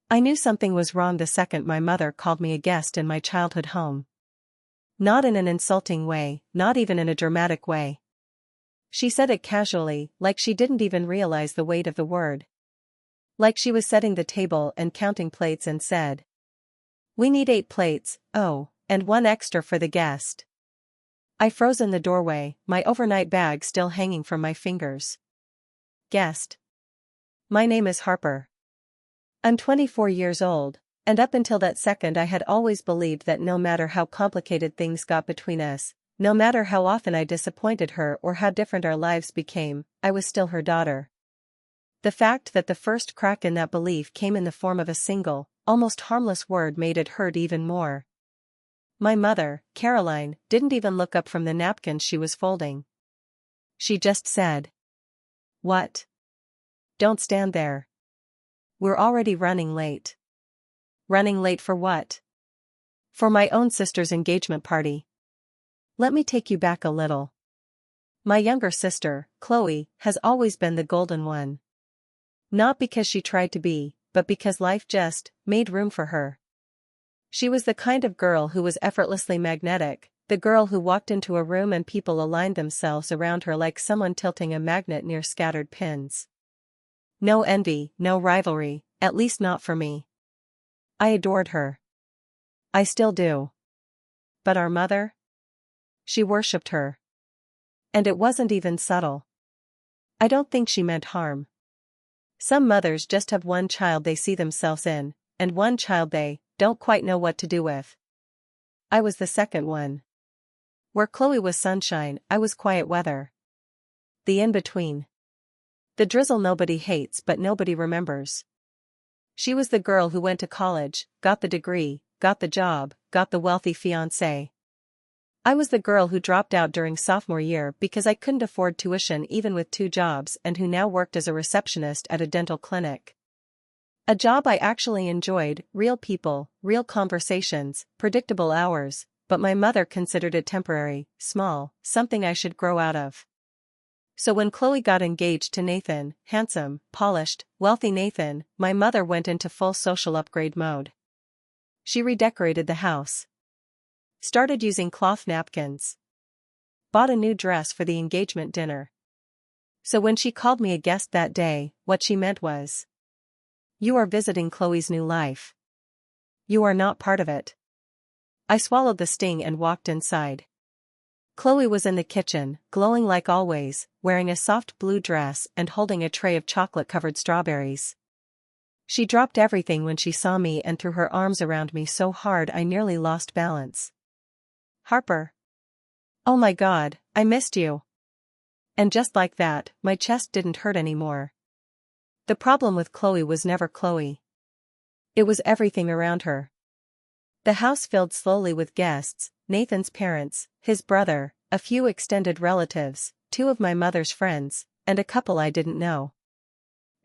I knew something was wrong the second my mother called me a guest in my childhood home. Not in an insulting way, not even in a dramatic way. She said it casually, like she didn't even realize the weight of the word. Like she was setting the table and counting plates and said, "We need 8 plates, oh, and 1 extra for the guest." I froze in the doorway, my overnight bag still hanging from my fingers. Guest. My name is Harper. I'm 24 years old, and up until that second I had always believed that no matter how complicated things got between us, no matter how often I disappointed her or how different our lives became, I was still her daughter. The fact that the first crack in that belief came in the form of a single, almost harmless word made it hurt even more. My mother, Caroline, didn't even look up from the napkins she was folding. She just said, "What? Don't stand there. We're already running late." Running late for what? For my own sister's engagement party. Let me take you back a little. My younger sister, Chloe, has always been the golden one. Not because she tried to be, but because life just made room for her. She was the kind of girl who was effortlessly magnetic, the girl who walked into a room and people aligned themselves around her like someone tilting a magnet near scattered pins. No envy, no rivalry, at least not for me. I adored her. I still do. But our mother? She worshipped her. And it wasn't even subtle. I don't think she meant harm. Some mothers just have one child they see themselves in, and one child they don't quite know what to do with. I was the second one. Where Chloe was sunshine, I was quiet weather. The in-between. The drizzle nobody hates but nobody remembers. She was the girl who went to college, got the degree, got the job, got the wealthy fiancé. I was the girl who dropped out during sophomore year because I couldn't afford tuition even with 2 jobs and who now worked as a receptionist at a dental clinic. A job I actually enjoyed, real people, real conversations, predictable hours, but my mother considered it temporary, small, something I should grow out of. So when Chloe got engaged to Nathan, handsome, polished, wealthy Nathan, my mother went into full social upgrade mode. She redecorated the house. Started using cloth napkins. Bought a new dress for the engagement dinner. So when she called me a guest that day, what she meant was, "You are visiting Chloe's new life. You are not part of it." I swallowed the sting and walked inside. Chloe was in the kitchen, glowing like always, wearing a soft blue dress and holding a tray of chocolate-covered strawberries. She dropped everything when she saw me and threw her arms around me so hard I nearly lost balance. "Harper. Oh my God, I missed you." And just like that, my chest didn't hurt anymore. The problem with Chloe was never Chloe. It was everything around her. The house filled slowly with guests, Nathan's parents, his brother, a few extended relatives, 2 of my mother's friends, and a couple I didn't know.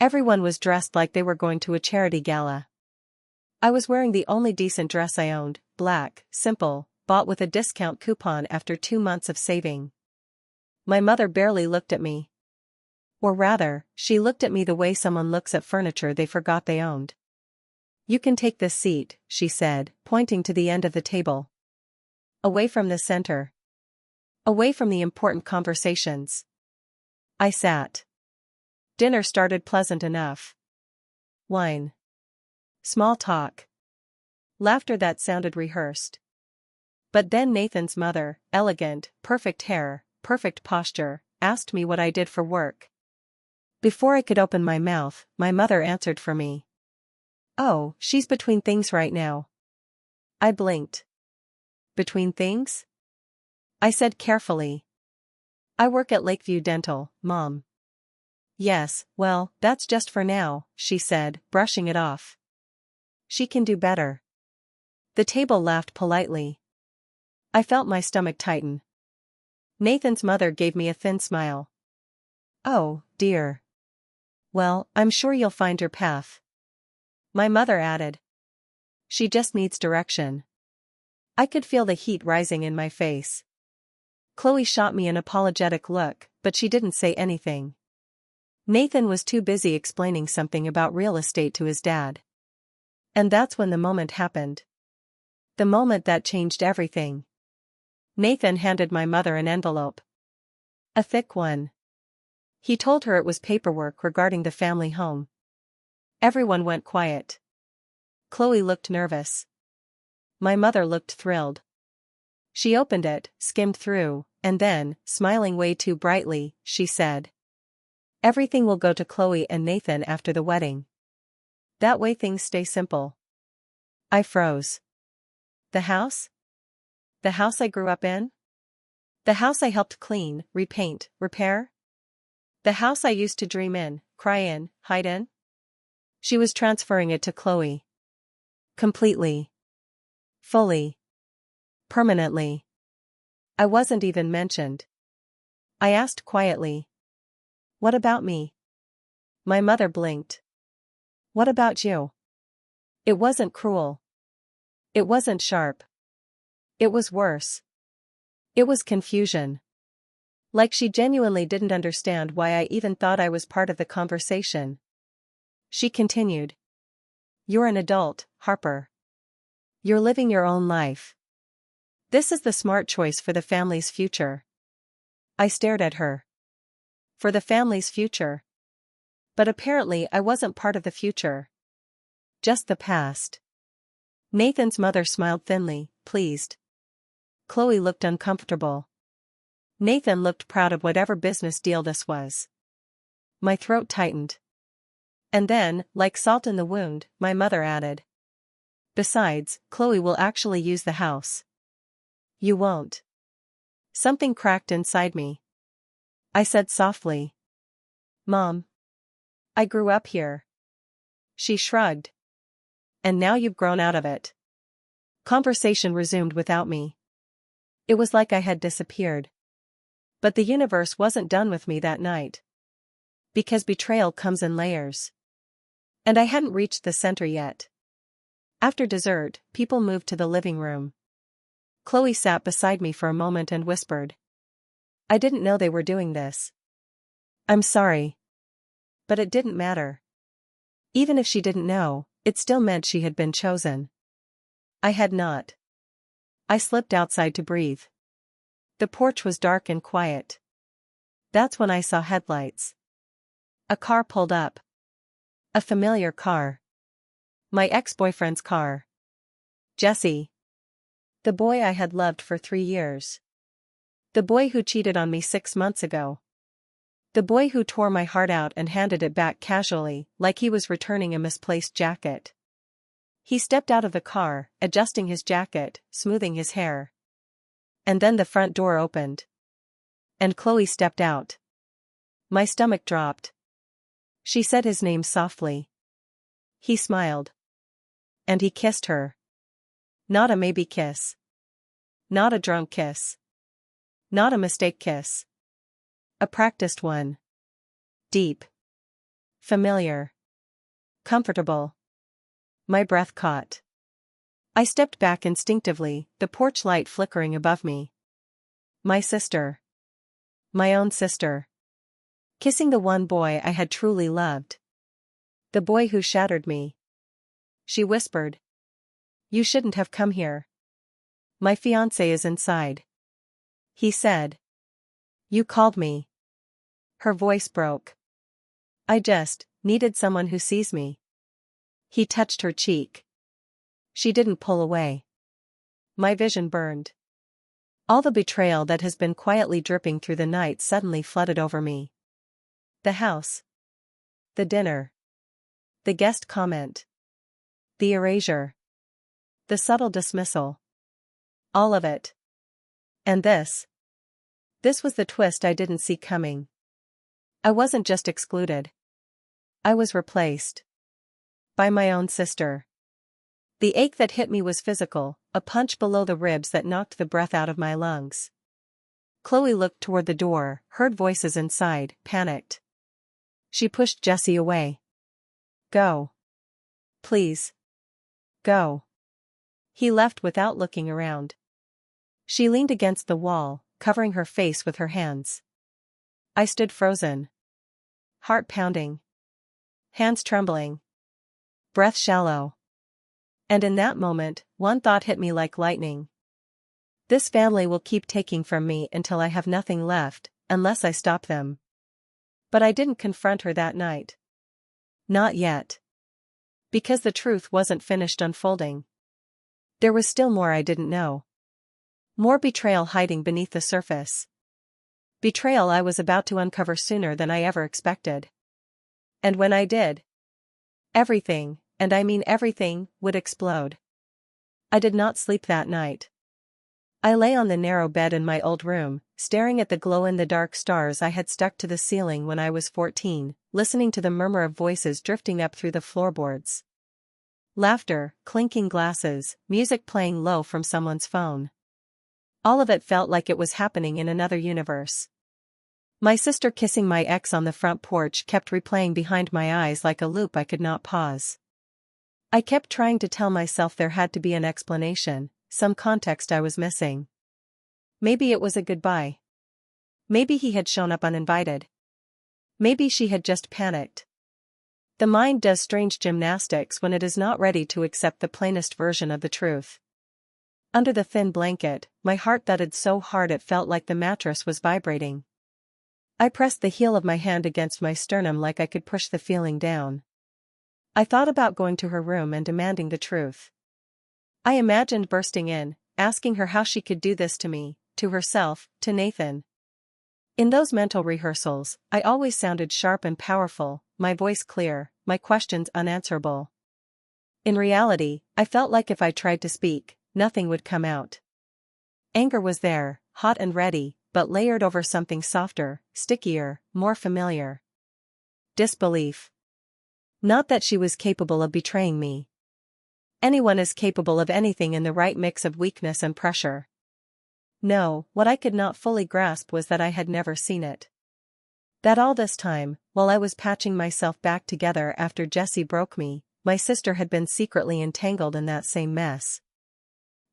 Everyone was dressed like they were going to a charity gala. I was wearing the only decent dress I owned, black, simple, bought with a discount coupon after 2 months of saving. My mother barely looked at me. Or rather, she looked at me the way someone looks at furniture they forgot they owned. "You can take this seat," she said, pointing to the end of the table. "Away from the center. Away from the important conversations." I sat. Dinner started pleasant enough. Wine. Small talk. Laughter that sounded rehearsed. But then Nathan's mother, elegant, perfect hair, perfect posture, asked me what I did for work. Before I could open my mouth, my mother answered for me. "Oh, she's between things right now." I blinked. "Between things?" I said carefully. "I work at Lakeview Dental, Mom." "Yes, well, that's just for now," she said, brushing it off. "She can do better." The table laughed politely. I felt my stomach tighten. Nathan's mother gave me a thin smile. "Oh, dear. Well, I'm sure you'll find your path." My mother added. "She just needs direction." I could feel the heat rising in my face. Chloe shot me an apologetic look, but she didn't say anything. Nathan was too busy explaining something about real estate to his dad. And that's when the moment happened. The moment that changed everything. Nathan handed my mother an envelope. A thick one. He told her it was paperwork regarding the family home. Everyone went quiet. Chloe looked nervous. My mother looked thrilled. She opened it, skimmed through, and then, smiling way too brightly, she said, "Everything will go to Chloe and Nathan after the wedding. That way things stay simple." I froze. The house? The house I grew up in? The house I helped clean, repaint, repair? The house I used to dream in, cry in, hide in? She was transferring it to Chloe. Completely. Fully. Permanently. I wasn't even mentioned. I asked quietly, "What about me?" My mother blinked. "What about you?" It wasn't cruel. It wasn't sharp. It was worse. It was confusion. Like she genuinely didn't understand why I even thought I was part of the conversation. She continued, "You're an adult, Harper. You're living your own life. This is the smart choice for the family's future." I stared at her. For the family's future. But apparently I wasn't part of the future. Just the past. Nathan's mother smiled thinly, pleased. Chloe looked uncomfortable. Nathan looked proud of whatever business deal this was. My throat tightened. And then, like salt in the wound, my mother added, "Besides, Chloe will actually use the house." "You won't." Something cracked inside me. I said softly, "Mom. I grew up here." She shrugged. "And now you've grown out of it." Conversation resumed without me. It was like I had disappeared. But the universe wasn't done with me that night. Because betrayal comes in layers. And I hadn't reached the center yet. After dessert, people moved to the living room. Chloe sat beside me for a moment and whispered, "I didn't know they were doing this." "I'm sorry." But it didn't matter. Even if she didn't know, it still meant she had been chosen. I had not. I slipped outside to breathe. The porch was dark and quiet. That's when I saw headlights. A car pulled up. A familiar car. My ex-boyfriend's car. Jesse. The boy I had loved for 3 years. The boy who cheated on me 6 months ago. The boy who tore my heart out and handed it back casually, like he was returning a misplaced jacket. He stepped out of the car, adjusting his jacket, smoothing his hair. And then the front door opened. And Chloe stepped out. My stomach dropped. She said his name softly. He smiled. And he kissed her. Not a maybe kiss. Not a drunk kiss. Not a mistake kiss. A practiced one. Deep. Familiar. Comfortable. My breath caught. I stepped back instinctively, the porch light flickering above me. My sister. My own sister. Kissing the one boy I had truly loved. The boy who shattered me. She whispered, "You shouldn't have come here. My fiancé is inside." He said, "You called me." Her voice broke. "I just needed someone who sees me." He touched her cheek. She didn't pull away. My vision burned. All the betrayal that has been quietly dripping through the night suddenly flooded over me. The house. The dinner. The guest comment. The erasure. The subtle dismissal. All of it. And this. This was the twist I didn't see coming. I wasn't just excluded. I was replaced. By my own sister. The ache that hit me was physical, a punch below the ribs that knocked the breath out of my lungs. Chloe looked toward the door, heard voices inside, panicked. She pushed Jesse away. "Go. Please. Go." He left without looking around. She leaned against the wall, covering her face with her hands. I stood frozen. Heart pounding. Hands trembling. Breath shallow. And in that moment, one thought hit me like lightning. This family will keep taking from me until I have nothing left, unless I stop them. But I didn't confront her that night. Not yet. Because the truth wasn't finished unfolding. There was still more I didn't know. More betrayal hiding beneath the surface. Betrayal I was about to uncover sooner than I ever expected. And when I did, everything, and I mean everything, would explode. I did not sleep that night. I lay on the narrow bed in my old room, staring at the glow-in-the-dark stars I had stuck to the ceiling when I was 14, listening to the murmur of voices drifting up through the floorboards. Laughter, clinking glasses, music playing low from someone's phone. All of it felt like it was happening in another universe. My sister kissing my ex on the front porch kept replaying behind my eyes like a loop I could not pause. I kept trying to tell myself there had to be an explanation, some context I was missing. Maybe it was a goodbye. Maybe he had shown up uninvited. Maybe she had just panicked. The mind does strange gymnastics when it is not ready to accept the plainest version of the truth. Under the thin blanket, my heart thudded so hard it felt like the mattress was vibrating. I pressed the heel of my hand against my sternum like I could push the feeling down. I thought about going to her room and demanding the truth. I imagined bursting in, asking her how she could do this to me, to herself, to Nathan. In those mental rehearsals, I always sounded sharp and powerful, my voice clear, my questions unanswerable. In reality, I felt like if I tried to speak, nothing would come out. Anger was there, hot and ready, but layered over something softer, stickier, more familiar. Disbelief. Not that she was capable of betraying me. Anyone is capable of anything in the right mix of weakness and pressure. No, what I could not fully grasp was that I had never seen it. That all this time, while I was patching myself back together after Jesse broke me, my sister had been secretly entangled in that same mess.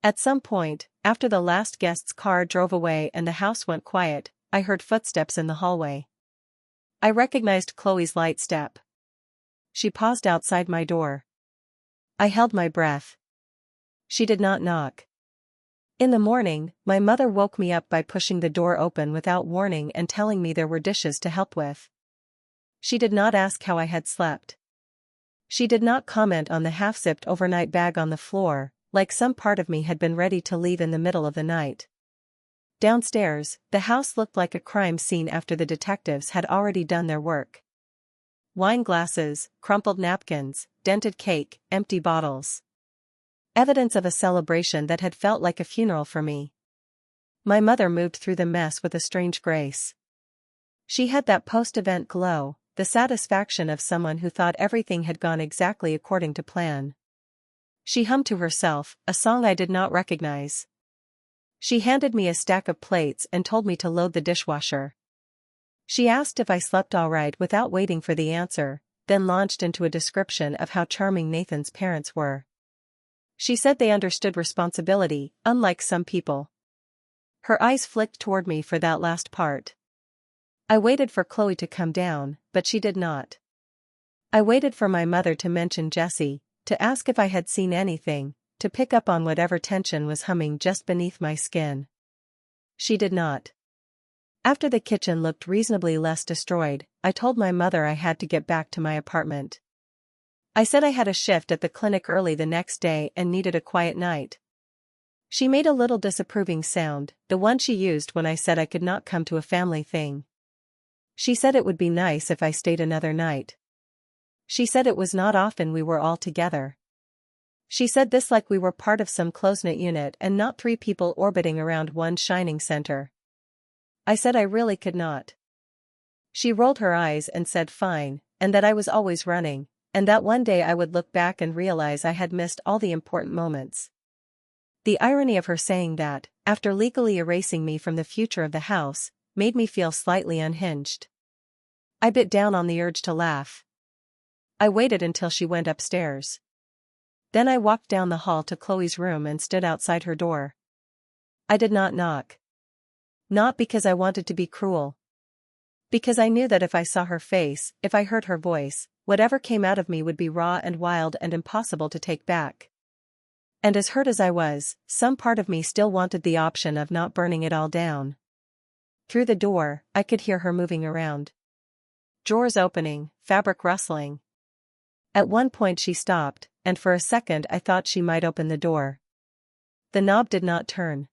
At some point, after the last guest's car drove away and the house went quiet, I heard footsteps in the hallway. I recognized Chloe's light step. She paused outside my door. I held my breath. She did not knock. In the morning, my mother woke me up by pushing the door open without warning and telling me there were dishes to help with. She did not ask how I had slept. She did not comment on the half-zipped overnight bag on the floor, like some part of me had been ready to leave in the middle of the night. Downstairs, the house looked like a crime scene after the detectives had already done their work. Wine glasses, crumpled napkins, dented cake, empty bottles. Evidence of a celebration that had felt like a funeral for me. My mother moved through the mess with a strange grace. She had that post-event glow, the satisfaction of someone who thought everything had gone exactly according to plan. She hummed to herself, a song I did not recognize. She handed me a stack of plates and told me to load the dishwasher. She asked if I slept all right without waiting for the answer, then launched into a description of how charming Nathan's parents were. She said they understood responsibility, unlike some people. Her eyes flicked toward me for that last part. I waited for Chloe to come down, but she did not. I waited for my mother to mention Jesse, to ask if I had seen anything, to pick up on whatever tension was humming just beneath my skin. She did not. After the kitchen looked reasonably less destroyed, I told my mother I had to get back to my apartment. I said I had a shift at the clinic early the next day and needed a quiet night. She made a little disapproving sound, the one she used when I said I could not come to a family thing. She said it would be nice if I stayed another night. She said it was not often we were all together. She said this like we were part of some close-knit unit and not three people orbiting around one shining center. I said I really could not. She rolled her eyes and said fine, and that I was always running, and that one day I would look back and realize I had missed all the important moments. The irony of her saying that, after legally erasing me from the future of the house, made me feel slightly unhinged. I bit down on the urge to laugh. I waited until she went upstairs. Then I walked down the hall to Chloe's room and stood outside her door. I did not knock. Not because I wanted to be cruel. Because I knew that if I saw her face, if I heard her voice, whatever came out of me would be raw and wild and impossible to take back. And as hurt as I was, some part of me still wanted the option of not burning it all down. Through the door, I could hear her moving around. Drawers opening, fabric rustling. At one point she stopped, and for a second I thought she might open the door. The knob did not turn.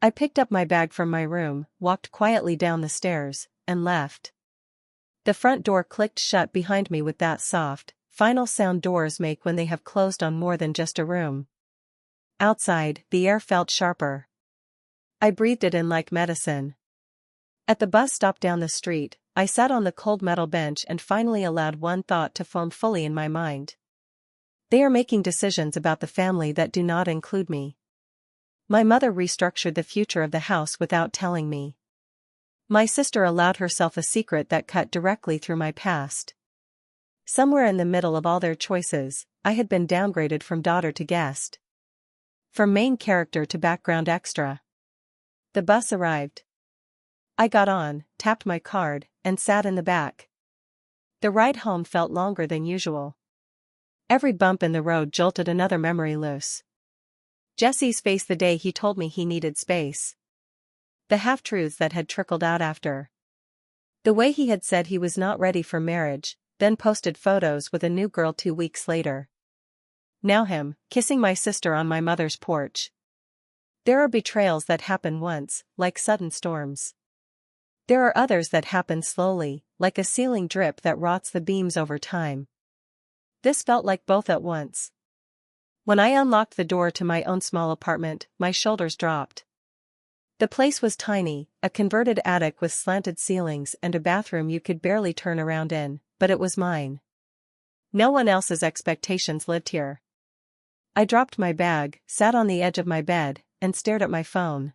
I picked up my bag from my room, walked quietly down the stairs, and left. The front door clicked shut behind me with that soft, final sound doors make when they have closed on more than just a room. Outside, the air felt sharper. I breathed it in like medicine. At the bus stop down the street, I sat on the cold metal bench and finally allowed one thought to form fully in my mind. They are making decisions about the family that do not include me. My mother restructured the future of the house without telling me. My sister allowed herself a secret that cut directly through my past. Somewhere in the middle of all their choices, I had been downgraded from daughter to guest. From main character to background extra. The bus arrived. I got on, tapped my card, and sat in the back. The ride home felt longer than usual. Every bump in the road jolted another memory loose. Jesse's face the day he told me he needed space. The half-truths that had trickled out after. The way he had said he was not ready for marriage, then posted photos with a new girl 2 weeks later. Now him, kissing my sister on my mother's porch. There are betrayals that happen once, like sudden storms. There are others that happen slowly, like a ceiling drip that rots the beams over time. This felt like both at once. When I unlocked the door to my own small apartment, my shoulders dropped. The place was tiny, a converted attic with slanted ceilings and a bathroom you could barely turn around in, but it was mine. No one else's expectations lived here. I dropped my bag, sat on the edge of my bed, and stared at my phone.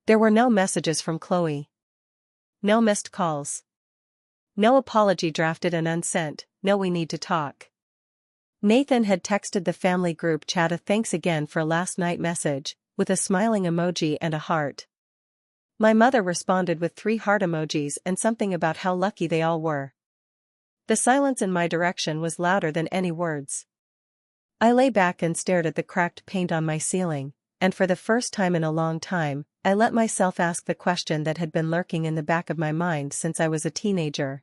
There were no messages from Chloe. No missed calls. No apology drafted and unsent, no we need to talk. Nathan had texted the family group chat a thanks again for last night message, with a smiling emoji and a heart. My mother responded with 3 heart emojis and something about how lucky they all were. The silence in my direction was louder than any words. I lay back and stared at the cracked paint on my ceiling, and for the first time in a long time, I let myself ask the question that had been lurking in the back of my mind since I was a teenager.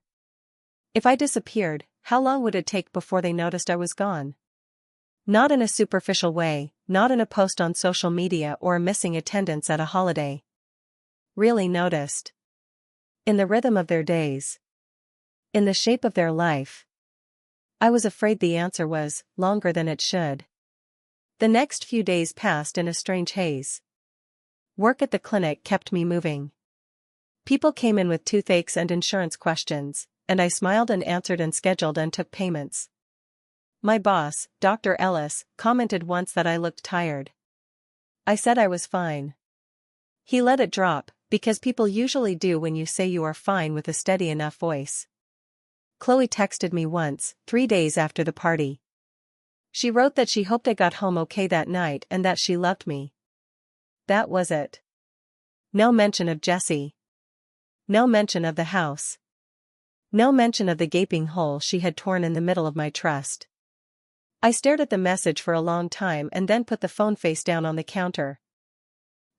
If I disappeared, how long would it take before they noticed I was gone? Not in a superficial way, not in a post on social media or a missing attendance at a holiday. Really noticed. In the rhythm of their days. In the shape of their life. I was afraid the answer was, longer than it should. The next few days passed in a strange haze. Work at the clinic kept me moving. People came in with toothaches and insurance questions, and I smiled and answered and scheduled and took payments. My boss, Dr. Ellis, commented once that I looked tired. I said I was fine. He let it drop, because people usually do when you say you are fine with a steady enough voice. Chloe texted me once, 3 days after the party. She wrote that she hoped I got home okay that night and that she loved me. That was it. No mention of Jesse. No mention of the house. No mention of the gaping hole she had torn in the middle of my trust. I stared at the message for a long time and then put the phone face down on the counter.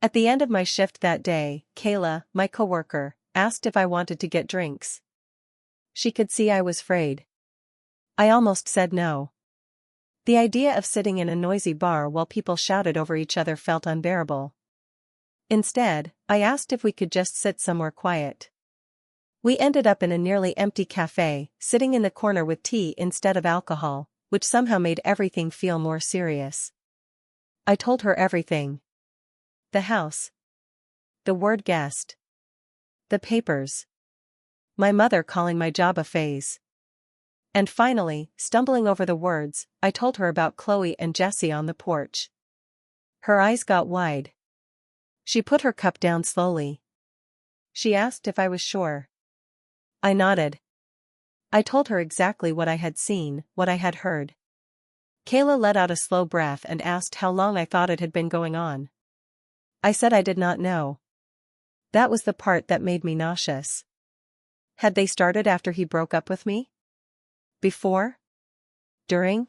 At the end of my shift that day, Kayla, my coworker, asked if I wanted to get drinks. She could see I was frayed. I almost said no. The idea of sitting in a noisy bar while people shouted over each other felt unbearable. Instead, I asked if we could just sit somewhere quiet. We ended up in a nearly empty cafe, sitting in the corner with tea instead of alcohol, which somehow made everything feel more serious. I told her everything. The house. The word guest. The papers. My mother calling my job a phase. And finally, stumbling over the words, I told her about Chloe and Jesse on the porch. Her eyes got wide. She put her cup down slowly. She asked if I was sure. I nodded. I told her exactly what I had seen, what I had heard. Kayla let out a slow breath and asked how long I thought it had been going on. I said I did not know. That was the part that made me nauseous. Had they started after he broke up with me? Before? During?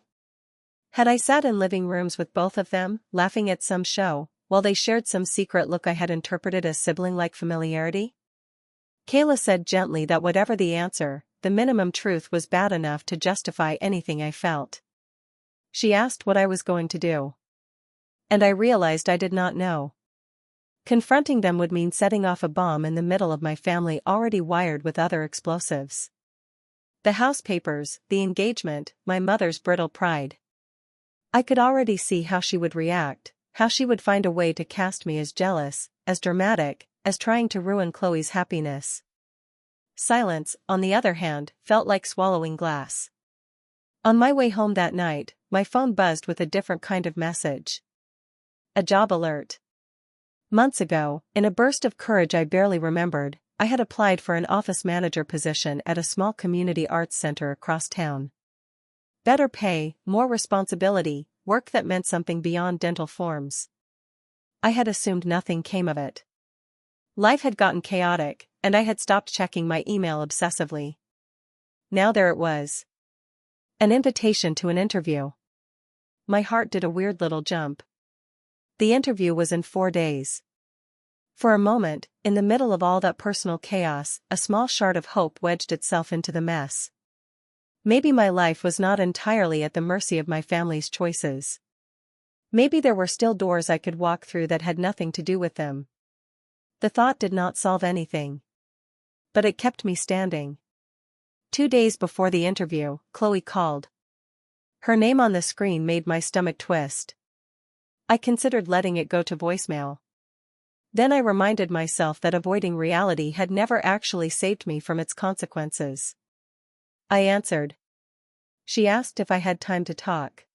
Had I sat in living rooms with both of them, laughing at some show, while they shared some secret look I had interpreted as sibling-like familiarity? Kayla said gently that whatever the answer, the minimum truth was bad enough to justify anything I felt. She asked what I was going to do. And I realized I did not know. Confronting them would mean setting off a bomb in the middle of my family already wired with other explosives. The house papers, the engagement, my mother's brittle pride. I could already see how she would react, how she would find a way to cast me as jealous, as dramatic, as trying to ruin Chloe's happiness. Silence, on the other hand, felt like swallowing glass. On my way home that night, my phone buzzed with a different kind of message. A job alert. Months ago, in a burst of courage I barely remembered, I had applied for an office manager position at a small community arts center across town. Better pay, more responsibility, work that meant something beyond dental forms. I had assumed nothing came of it. Life had gotten chaotic, and I had stopped checking my email obsessively. Now there it was. An invitation to an interview. My heart did a weird little jump. The interview was in 4 days. For a moment, in the middle of all that personal chaos, a small shard of hope wedged itself into the mess. Maybe my life was not entirely at the mercy of my family's choices. Maybe there were still doors I could walk through that had nothing to do with them. The thought did not solve anything. But it kept me standing. 2 days before the interview, Chloe called. Her name on the screen made my stomach twist. I considered letting it go to voicemail. Then I reminded myself that avoiding reality had never actually saved me from its consequences. I answered. She asked if I had time to talk.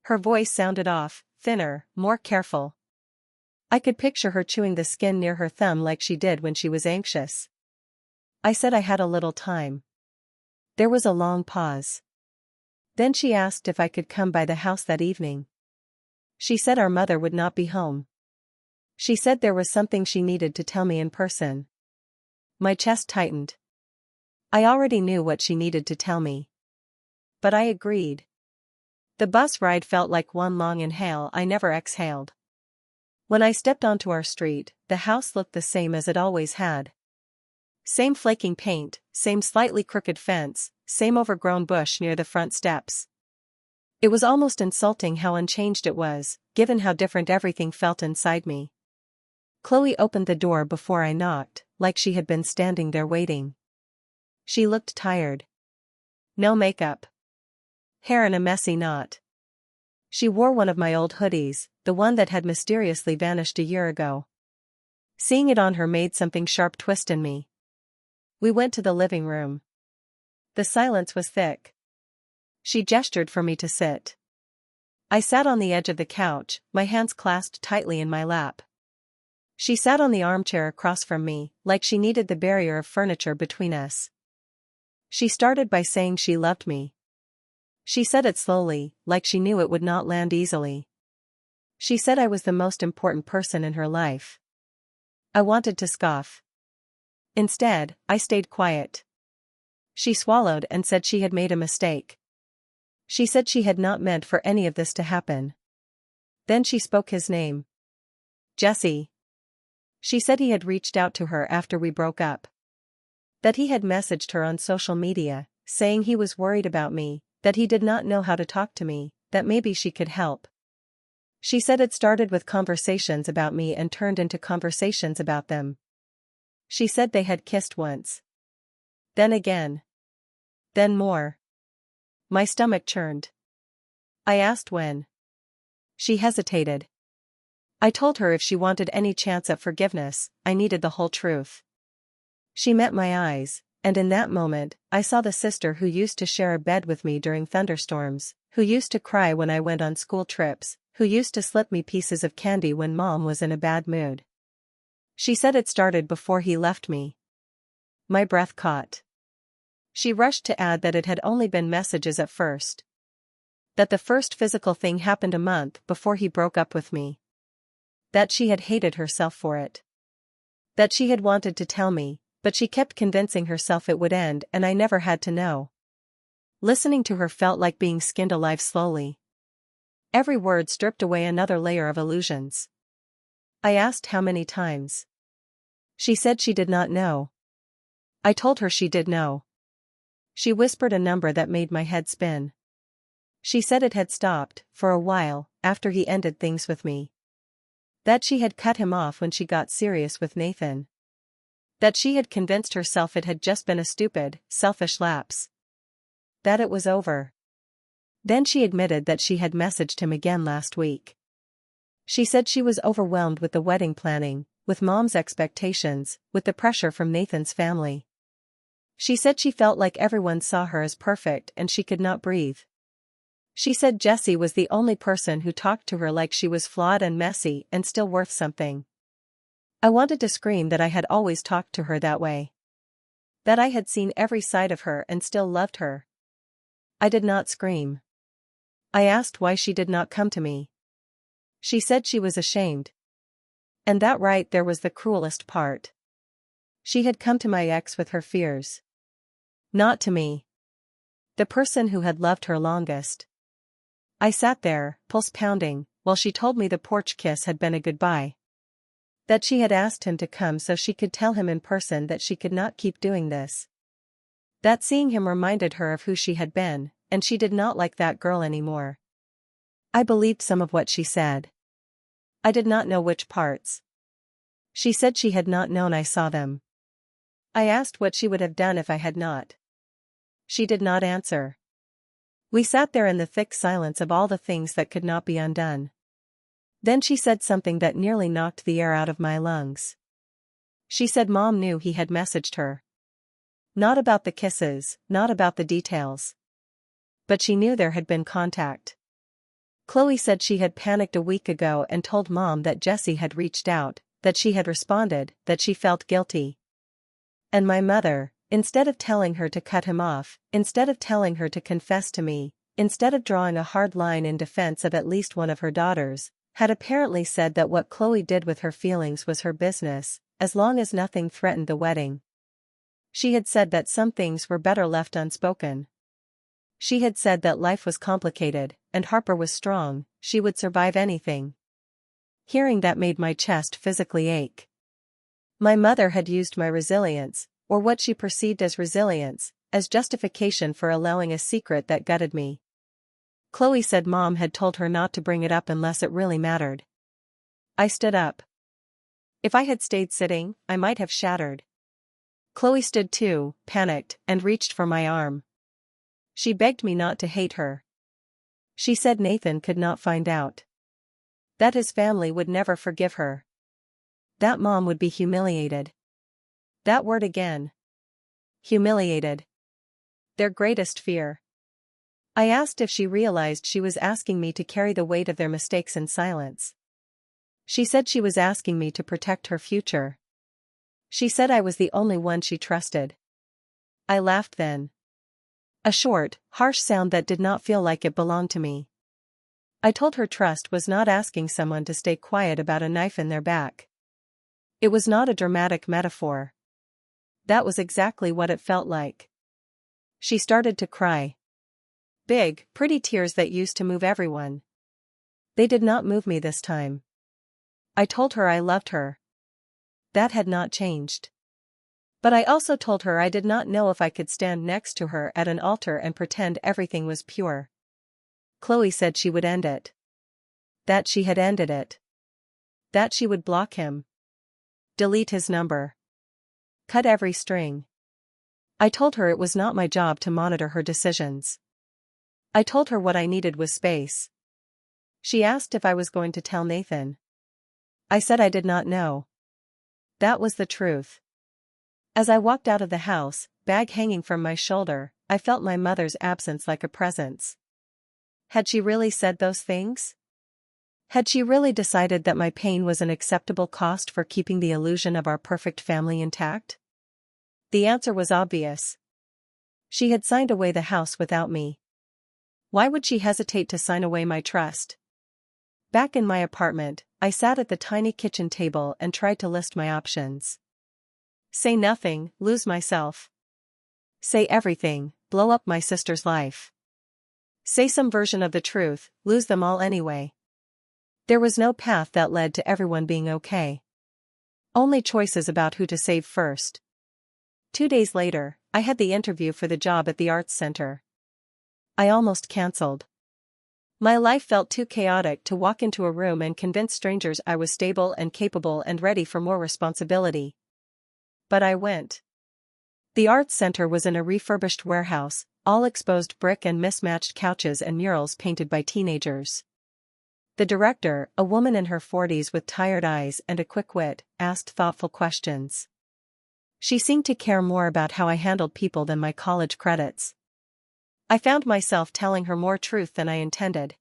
Her voice sounded off, thinner, more careful. I could picture her chewing the skin near her thumb like she did when she was anxious. I said I had a little time. There was a long pause. Then she asked if I could come by the house that evening. She said our mother would not be home. She said there was something she needed to tell me in person. My chest tightened. I already knew what she needed to tell me. But I agreed. The bus ride felt like one long inhale I never exhaled. When I stepped onto our street, the house looked the same as it always had. Same flaking paint, same slightly crooked fence, same overgrown bush near the front steps. It was almost insulting how unchanged it was, given how different everything felt inside me. Chloe opened the door before I knocked, like she had been standing there waiting. She looked tired. No makeup. Hair in a messy knot. She wore one of my old hoodies, the one that had mysteriously vanished a year ago. Seeing it on her made something sharp twist in me. We went to the living room. The silence was thick. She gestured for me to sit. I sat on the edge of the couch, my hands clasped tightly in my lap. She sat on the armchair across from me, like she needed the barrier of furniture between us. She started by saying she loved me. She said it slowly, like she knew it would not land easily. She said I was the most important person in her life. I wanted to scoff. Instead, I stayed quiet. She swallowed and said she had made a mistake. She said she had not meant for any of this to happen. Then she spoke his name. Jesse. She said he had reached out to her after we broke up. That he had messaged her on social media, saying he was worried about me, that he did not know how to talk to me, that maybe she could help. She said it started with conversations about me and turned into conversations about them. She said they had kissed once. Then again. Then more. My stomach churned. I asked when. She hesitated. I told her if she wanted any chance at forgiveness, I needed the whole truth. She met my eyes, and in that moment, I saw the sister who used to share a bed with me during thunderstorms, who used to cry when I went on school trips, who used to slip me pieces of candy when Mom was in a bad mood. She said it started before he left me. My breath caught. She rushed to add that it had only been messages at first. That the first physical thing happened a month before he broke up with me. That she had hated herself for it. That she had wanted to tell me, but she kept convincing herself it would end and I never had to know. Listening to her felt like being skinned alive slowly. Every word stripped away another layer of illusions. I asked how many times. She said she did not know. I told her she did know. She whispered a number that made my head spin. She said it had stopped, for a while, after he ended things with me. That she had cut him off when she got serious with Nathan. That she had convinced herself it had just been a stupid, selfish lapse. That it was over. Then she admitted that she had messaged him again last week. She said she was overwhelmed with the wedding planning, with Mom's expectations, with the pressure from Nathan's family. She said she felt like everyone saw her as perfect and she could not breathe. She said Jesse was the only person who talked to her like she was flawed and messy and still worth something. I wanted to scream that I had always talked to her that way. That I had seen every side of her and still loved her. I did not scream. I asked why she did not come to me. She said she was ashamed. And that right there was the cruelest part. She had come to my ex with her fears. Not to me. The person who had loved her longest. I sat there, pulse pounding, while she told me the porch kiss had been a goodbye. That she had asked him to come so she could tell him in person that she could not keep doing this. That seeing him reminded her of who she had been, and she did not like that girl anymore. I believed some of what she said. I did not know which parts. She said she had not known I saw them. I asked what she would have done if I had not. She did not answer. We sat there in the thick silence of all the things that could not be undone. Then she said something that nearly knocked the air out of my lungs. She said Mom knew he had messaged her. Not about the kisses, not about the details. But she knew there had been contact. Chloe said she had panicked a week ago and told Mom that Jesse had reached out, that she had responded, that she felt guilty. And my mother, instead of telling her to cut him off, instead of telling her to confess to me, instead of drawing a hard line in defense of at least one of her daughters, had apparently said that what Chloe did with her feelings was her business, as long as nothing threatened the wedding. She had said that some things were better left unspoken. She had said that life was complicated, and Harper was strong, she would survive anything. Hearing that made my chest physically ache. My mother had used my resilience, or what she perceived as resilience, as justification for allowing a secret that gutted me. Chloe said Mom had told her not to bring it up unless it really mattered. I stood up. If I had stayed sitting, I might have shattered. Chloe stood too, panicked, and reached for my arm. She begged me not to hate her. She said Nathan could not find out. That his family would never forgive her. That Mom would be humiliated. That word again. Humiliated. Their greatest fear. I asked if she realized she was asking me to carry the weight of their mistakes in silence. She said she was asking me to protect her future. She said I was the only one she trusted. I laughed then. A short, harsh sound that did not feel like it belonged to me. I told her trust was not asking someone to stay quiet about a knife in their back. It was not a dramatic metaphor. That was exactly what it felt like. She started to cry. Big, pretty tears that used to move everyone. They did not move me this time. I told her I loved her. That had not changed. But I also told her I did not know if I could stand next to her at an altar and pretend everything was pure. Chloe said she would end it. That she had ended it. That she would block him. Delete his number. Cut every string. I told her it was not my job to monitor her decisions. I told her what I needed was space. She asked if I was going to tell Nathan. I said I did not know. That was the truth. As I walked out of the house, bag hanging from my shoulder, I felt my mother's absence like a presence. Had she really said those things? Had she really decided that my pain was an acceptable cost for keeping the illusion of our perfect family intact? The answer was obvious. She had signed away the house without me. Why would she hesitate to sign away my trust? Back in my apartment, I sat at the tiny kitchen table and tried to list my options. Say nothing, lose myself. Say everything, blow up my sister's life. Say some version of the truth, lose them all anyway. There was no path that led to everyone being okay. Only choices about who to save first. 2 days later, I had the interview for the job at the arts center. I almost cancelled. My life felt too chaotic to walk into a room and convince strangers I was stable and capable and ready for more responsibility. But I went. The arts center was in a refurbished warehouse, all exposed brick and mismatched couches and murals painted by teenagers. The director, a woman in her 40s with tired eyes and a quick wit, asked thoughtful questions. She seemed to care more about how I handled people than my college credits. I found myself telling her more truth than I intended.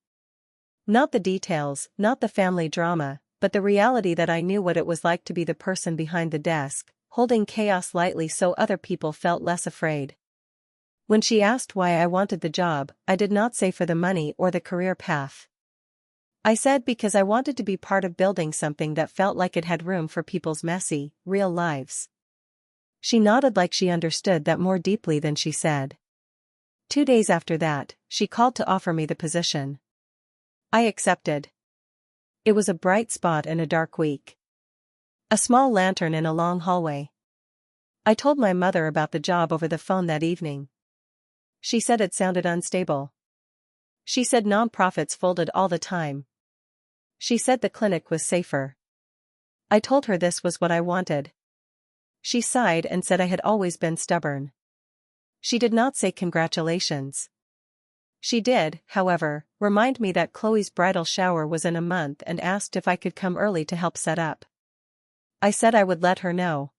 Not the details, not the family drama, but the reality that I knew what it was like to be the person behind the desk, holding chaos lightly so other people felt less afraid. When she asked why I wanted the job, I did not say for the money or the career path. I said because I wanted to be part of building something that felt like it had room for people's messy, real lives. She nodded like she understood that more deeply than she said. 2 days after that, she called to offer me the position. I accepted. It was a bright spot in a dark week. A small lantern in a long hallway. I told my mother about the job over the phone that evening. She said it sounded unstable. She said nonprofits folded all the time. She said the clinic was safer. I told her this was what I wanted. She sighed and said I had always been stubborn. She did not say congratulations. She did, however, remind me that Chloe's bridal shower was in a month and asked if I could come early to help set up. I said I would let her know.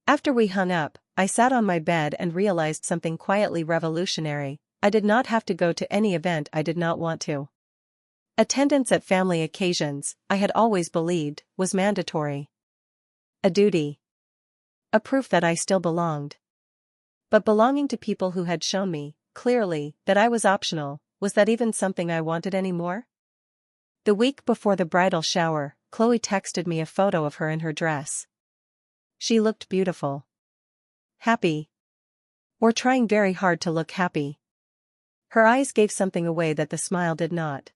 After we hung up, I sat on my bed and realized something quietly revolutionary. I did not have to go to any event I did not want to. Attendance at family occasions, I had always believed, was mandatory. A duty. A proof that I still belonged. But belonging to people who had shown me, clearly, that I was optional, was that even something I wanted anymore? The week before the bridal shower, Chloe texted me a photo of her in her dress. She looked beautiful. Happy. Or trying very hard to look happy. Her eyes gave something away that the smile did not.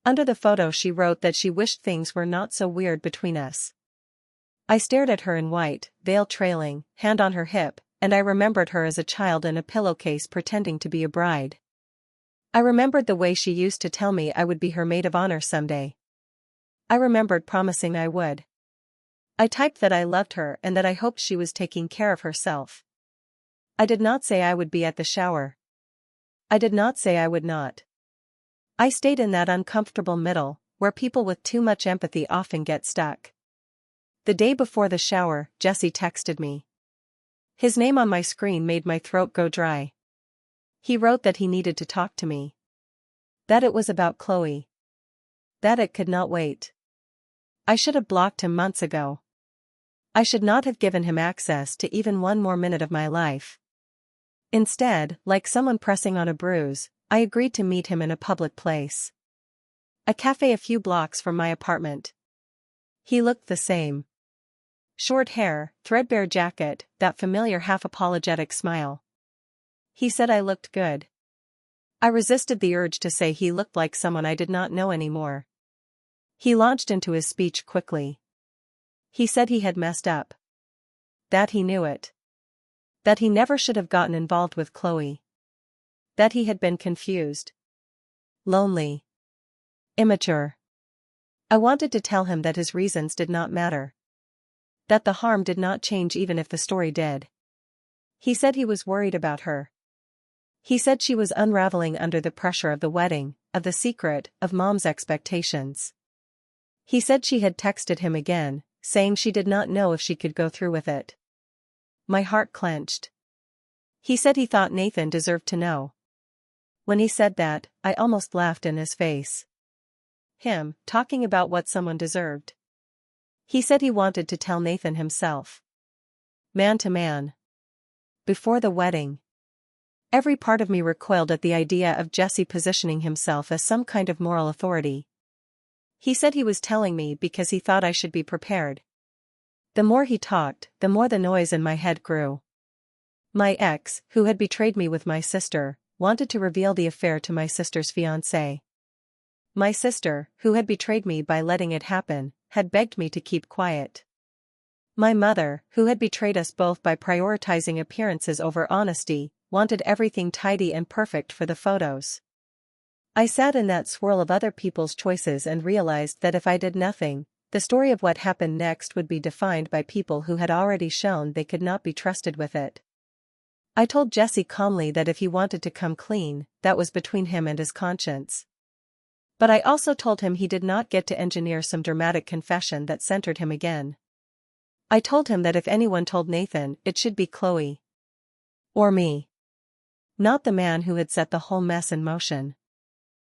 Under the photo she wrote that she wished things were not so weird between us. I stared at her in white, veil trailing, hand on her hip, and I remembered her as a child in a pillowcase pretending to be a bride. I remembered the way she used to tell me I would be her maid of honor someday. I remembered promising I would. I typed that I loved her and that I hoped she was taking care of herself. I did not say I would be at the shower. I did not say I would not. I stayed in that uncomfortable middle, where people with too much empathy often get stuck. The day before the shower, Jesse texted me. His name on my screen made my throat go dry. He wrote that he needed to talk to me. That it was about Chloe. That it could not wait. I should have blocked him months ago. I should not have given him access to even one more minute of my life. Instead, like someone pressing on a bruise, I agreed to meet him in a public place. A cafe a few blocks from my apartment. He looked the same. Short hair, threadbare jacket, that familiar half-apologetic smile. He said I looked good. I resisted the urge to say he looked like someone I did not know anymore. He launched into his speech quickly. He said he had messed up. That he knew it. That he never should have gotten involved with Chloe. That he had been confused. Lonely. Immature. I wanted to tell him that his reasons did not matter. That the harm did not change even if the story did. He said he was worried about her. He said she was unraveling under the pressure of the wedding, of the secret, of Mom's expectations. He said she had texted him again, saying she did not know if she could go through with it. My heart clenched. He said he thought Nathan deserved to know. When he said that, I almost laughed in his face. Him, talking about what someone deserved. He said he wanted to tell Nathan himself. Man to man. Before the wedding. Every part of me recoiled at the idea of Jesse positioning himself as some kind of moral authority. He said he was telling me because he thought I should be prepared. The more he talked, the more the noise in my head grew. My ex, who had betrayed me with my sister, wanted to reveal the affair to my sister's fiancé. My sister, who had betrayed me by letting it happen, had begged me to keep quiet. My mother, who had betrayed us both by prioritizing appearances over honesty, wanted everything tidy and perfect for the photos. I sat in that swirl of other people's choices and realized that if I did nothing, the story of what happened next would be defined by people who had already shown they could not be trusted with it. I told Jesse calmly that if he wanted to come clean, that was between him and his conscience. But I also told him he did not get to engineer some dramatic confession that centered him again. I told him that if anyone told Nathan, it should be Chloe. Or me. Not the man who had set the whole mess in motion.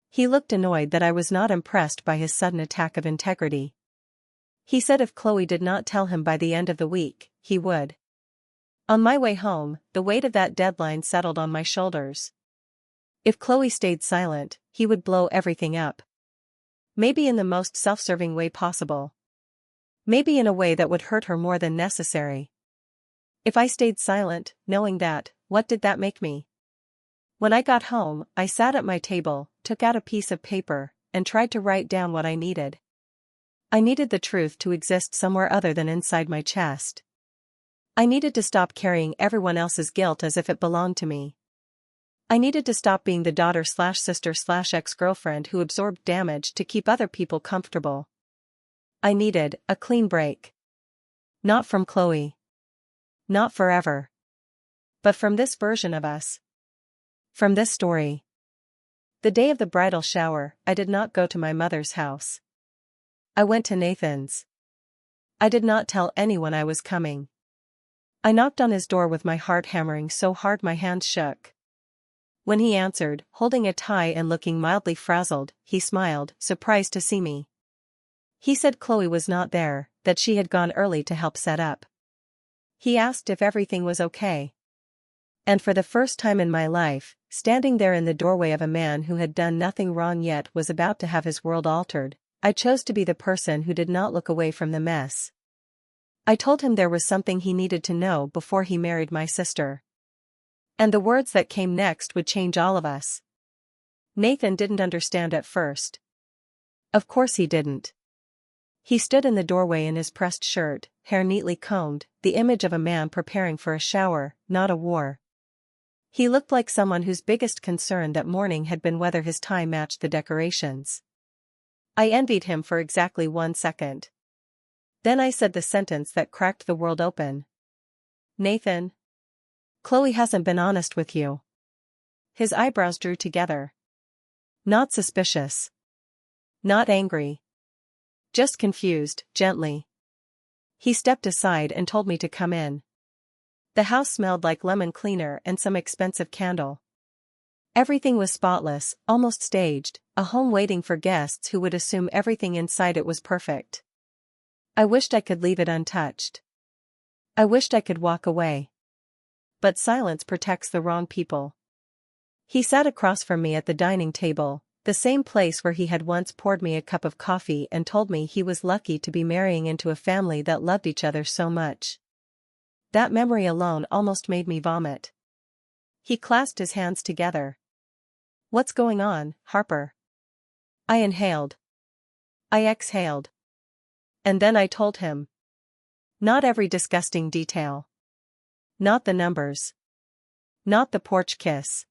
He looked annoyed that I was not impressed by his sudden attack of integrity. He said if Chloe did not tell him by the end of the week, he would. On my way home, the weight of that deadline settled on my shoulders. If Chloe stayed silent, he would blow everything up. Maybe in the most self-serving way possible. Maybe in a way that would hurt her more than necessary. If I stayed silent, knowing that, what did that make me? When I got home, I sat at my table, took out a piece of paper, and tried to write down what I needed. I needed the truth to exist somewhere other than inside my chest. I needed to stop carrying everyone else's guilt as if it belonged to me. I needed to stop being the daughter/sister/ex-girlfriend who absorbed damage to keep other people comfortable. I needed a clean break. Not from Chloe. Not forever. But from this version of us. From this story. The day of the bridal shower, I did not go to my mother's house. I went to Nathan's. I did not tell anyone I was coming. I knocked on his door with my heart hammering so hard my hands shook. When he answered, holding a tie and looking mildly frazzled, he smiled, surprised to see me. He said Chloe was not there, that she had gone early to help set up. He asked if everything was okay. And for the first time in my life, standing there in the doorway of a man who had done nothing wrong yet was about to have his world altered, I chose to be the person who did not look away from the mess. I told him there was something he needed to know before he married my sister. And the words that came next would change all of us. Nathan didn't understand at first. Of course he didn't. He stood in the doorway in his pressed shirt, hair neatly combed, the image of a man preparing for a shower, not a war. He looked like someone whose biggest concern that morning had been whether his tie matched the decorations. I envied him for exactly 1 second. Then I said the sentence that cracked the world open. Nathan. Chloe hasn't been honest with you. His eyebrows drew together. Not suspicious. Not angry. Just confused, gently. He stepped aside and told me to come in. The house smelled like lemon cleaner and some expensive candle. Everything was spotless, almost staged, a home waiting for guests who would assume everything inside it was perfect. I wished I could leave it untouched. I wished I could walk away. But silence protects the wrong people. He sat across from me at the dining table, the same place where he had once poured me a cup of coffee and told me he was lucky to be marrying into a family that loved each other so much. That memory alone almost made me vomit. He clasped his hands together. What's going on, Harper? I inhaled. I exhaled. And then I told him. Not every disgusting detail. Not the numbers. Not the porch kiss.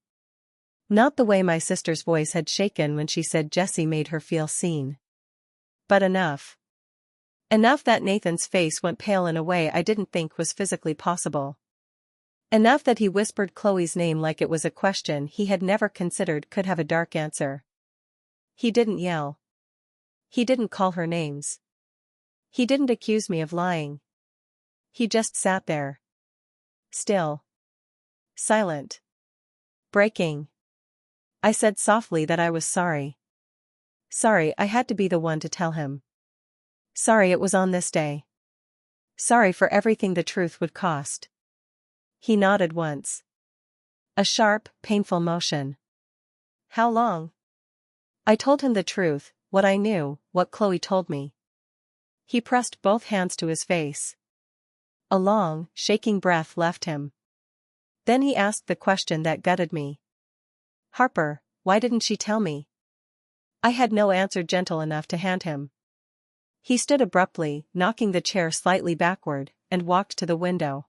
Not the way my sister's voice had shaken when she said Jesse made her feel seen. But enough. Enough that Nathan's face went pale in a way I didn't think was physically possible. Enough that he whispered Chloe's name like it was a question he had never considered could have a dark answer. He didn't yell. He didn't call her names. He didn't accuse me of lying. He just sat there. Still. Silent. Breaking. I said softly that I was sorry. Sorry I had to be the one to tell him. Sorry it was on this day. Sorry for everything the truth would cost. He nodded once. A sharp, painful motion. How long? I told him the truth, what I knew, what Chloe told me. He pressed both hands to his face. A long, shaking breath left him. Then he asked the question that gutted me. Harper, why didn't she tell me? I had no answer gentle enough to hand him. He stood abruptly, knocking the chair slightly backward, and walked to the window.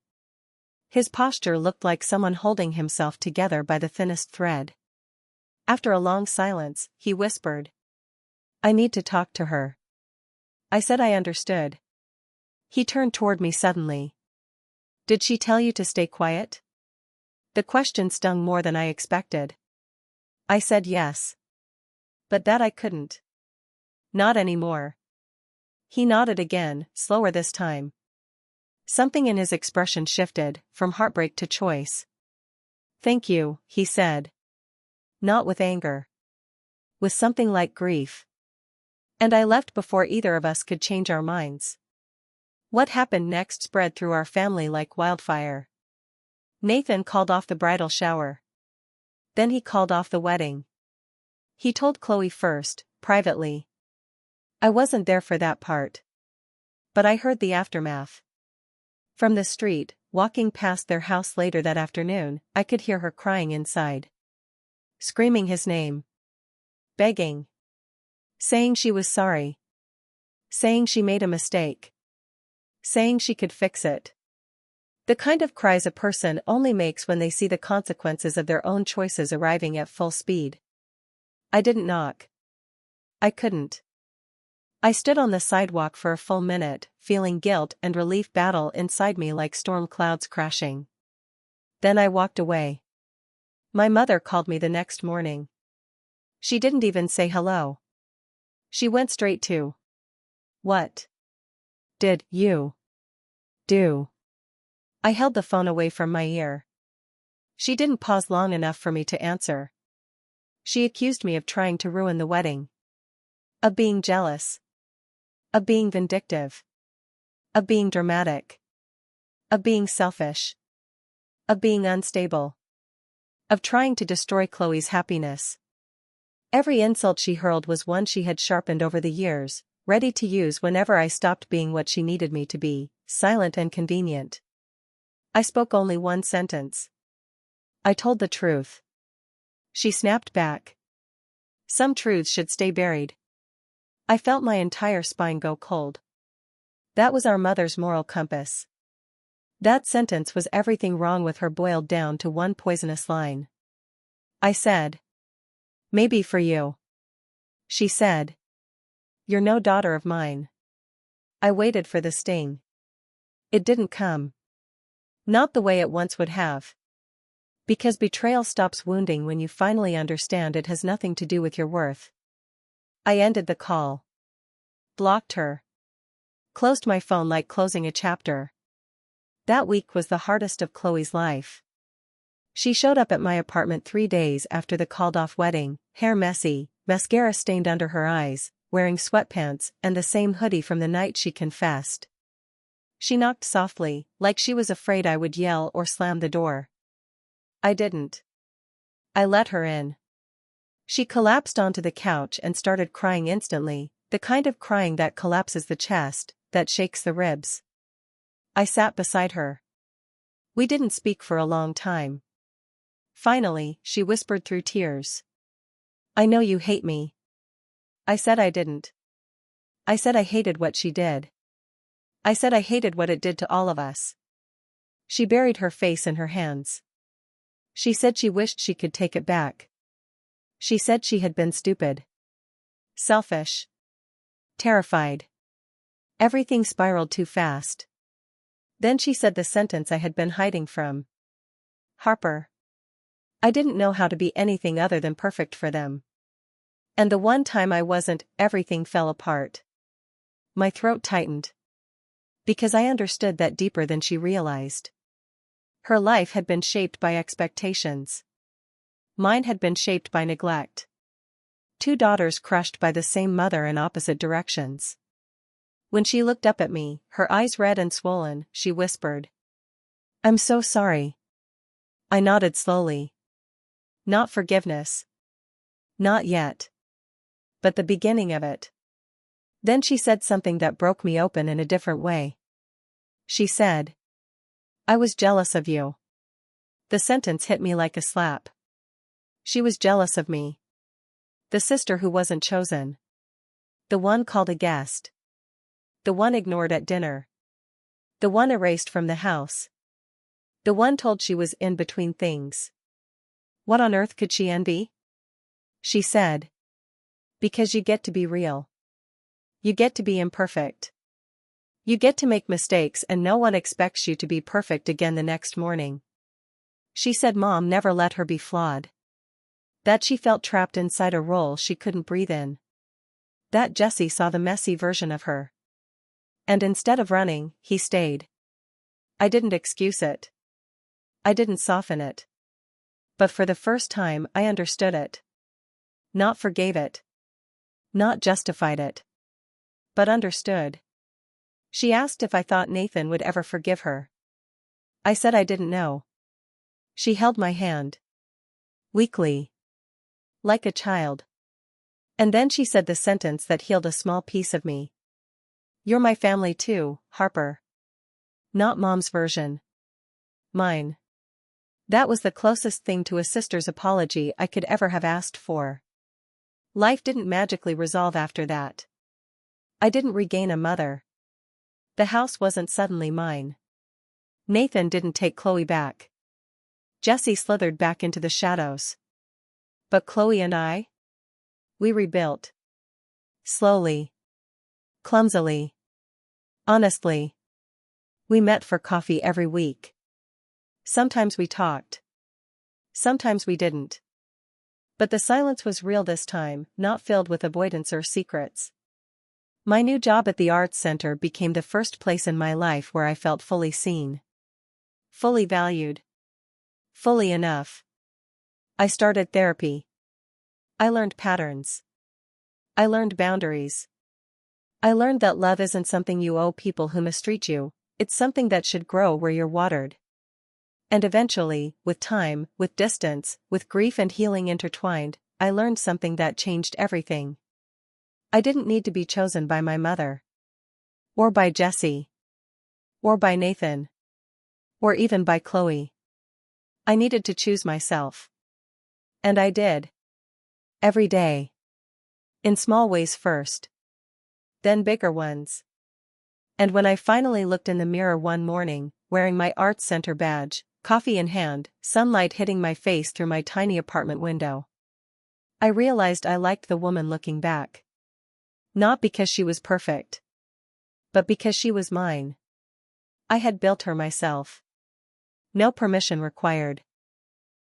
His posture looked like someone holding himself together by the thinnest thread. After a long silence, he whispered, "I need to talk to her." I said I understood. He turned toward me suddenly. "Did she tell you to stay quiet?" The question stung more than I expected. I said yes. But that I couldn't. Not anymore. He nodded again, slower this time. Something in his expression shifted, from heartbreak to choice. "Thank you," he said. Not with anger. With something like grief. And I left before either of us could change our minds. What happened next spread through our family like wildfire. Nathan called off the bridal shower. Then he called off the wedding. He told Chloe first, privately. I wasn't there for that part. But I heard the aftermath. From the street, walking past their house later that afternoon, I could hear her crying inside. Screaming his name. Begging. Saying she was sorry. Saying she made a mistake. Saying she could fix it. The kind of cries a person only makes when they see the consequences of their own choices arriving at full speed. I didn't knock. I couldn't. I stood on the sidewalk for a full minute, feeling guilt and relief battle inside me like storm clouds crashing. Then I walked away. My mother called me the next morning. She didn't even say hello. She went straight to, "What did you do?" I held the phone away from my ear. She didn't pause long enough for me to answer. She accused me of trying to ruin the wedding. Of being jealous. Of being vindictive. Of being dramatic. Of being selfish. Of being unstable. Of trying to destroy Chloe's happiness. Every insult she hurled was one she had sharpened over the years, ready to use whenever I stopped being what she needed me to be, silent and convenient. I spoke only one sentence. I told the truth. She snapped back. Some truths should stay buried. I felt my entire spine go cold. That was our mother's moral compass. That sentence was everything wrong with her boiled down to one poisonous line. I said, "Maybe for you." She said, "You're no daughter of mine." I waited for the sting. It didn't come. Not the way it once would have. Because betrayal stops wounding when you finally understand it has nothing to do with your worth. I ended the call. Blocked her. Closed my phone like closing a chapter. That week was the hardest of Chloe's life. She showed up at my apartment 3 days after the called-off wedding, hair messy, mascara stained under her eyes, wearing sweatpants and the same hoodie from the night she confessed. She knocked softly, like she was afraid I would yell or slam the door. I didn't. I let her in. She collapsed onto the couch and started crying instantly, the kind of crying that collapses the chest, that shakes the ribs. I sat beside her. We didn't speak for a long time. Finally, she whispered through tears. "I know you hate me." I said I didn't. I said I hated what she did. I said I hated what it did to all of us. She buried her face in her hands. She said she wished she could take it back. She said she had been stupid. Selfish. Terrified. Everything spiraled too fast. Then she said the sentence I had been hiding from. "Harper. I didn't know how to be anything other than perfect for them. And the one time I wasn't, everything fell apart." My throat tightened. Because I understood that deeper than she realized. Her life had been shaped by expectations. Mine had been shaped by neglect. 2 daughters crushed by the same mother in opposite directions. When she looked up at me, her eyes red and swollen, she whispered, "I'm so sorry." I nodded slowly. Not forgiveness. Not yet. But the beginning of it. Then she said something that broke me open in a different way. She said, "I was jealous of you." The sentence hit me like a slap. She was jealous of me. The sister who wasn't chosen. The one called a guest. The one ignored at dinner. The one erased from the house. The one told she was in between things. What on earth could she envy? She said. Because you get to be real. You get to be imperfect. You get to make mistakes and no one expects you to be perfect again the next morning. She said Mom never let her be flawed. That she felt trapped inside a role she couldn't breathe in. That Jesse saw the messy version of her. And instead of running, he stayed. I didn't excuse it. I didn't soften it. But for the first time I understood it. Not forgave it. Not justified it. But understood. She asked if I thought Nathan would ever forgive her. I said I didn't know. She held my hand. Weakly. Like a child. And then she said the sentence that healed a small piece of me. You're my family too, Harper. Not Mom's version. Mine. That was the closest thing to a sister's apology I could ever have asked for. Life didn't magically resolve after that. I didn't regain a mother. The house wasn't suddenly mine. Nathan didn't take Chloe back. Jesse slithered back into the shadows. But Chloe and I? We rebuilt. Slowly. Clumsily. Honestly. We met for coffee every week. Sometimes we talked. Sometimes we didn't. But the silence was real this time, not filled with avoidance or secrets. My new job at the Arts Center became the first place in my life where I felt fully seen. Fully valued. Fully enough. I started therapy. I learned patterns. I learned boundaries. I learned that love isn't something you owe people who mistreat you, it's something that should grow where you're watered. And eventually, with time, with distance, with grief and healing intertwined, I learned something that changed everything. I didn't need to be chosen by my mother. Or by Jesse. Or by Nathan. Or even by Chloe. I needed to choose myself. And I did. Every day. In small ways first. Then bigger ones. And when I finally looked in the mirror one morning, wearing my Arts Center badge, coffee in hand, sunlight hitting my face through my tiny apartment window, I realized I liked the woman looking back. Not because she was perfect. But because she was mine. I had built her myself. No permission required.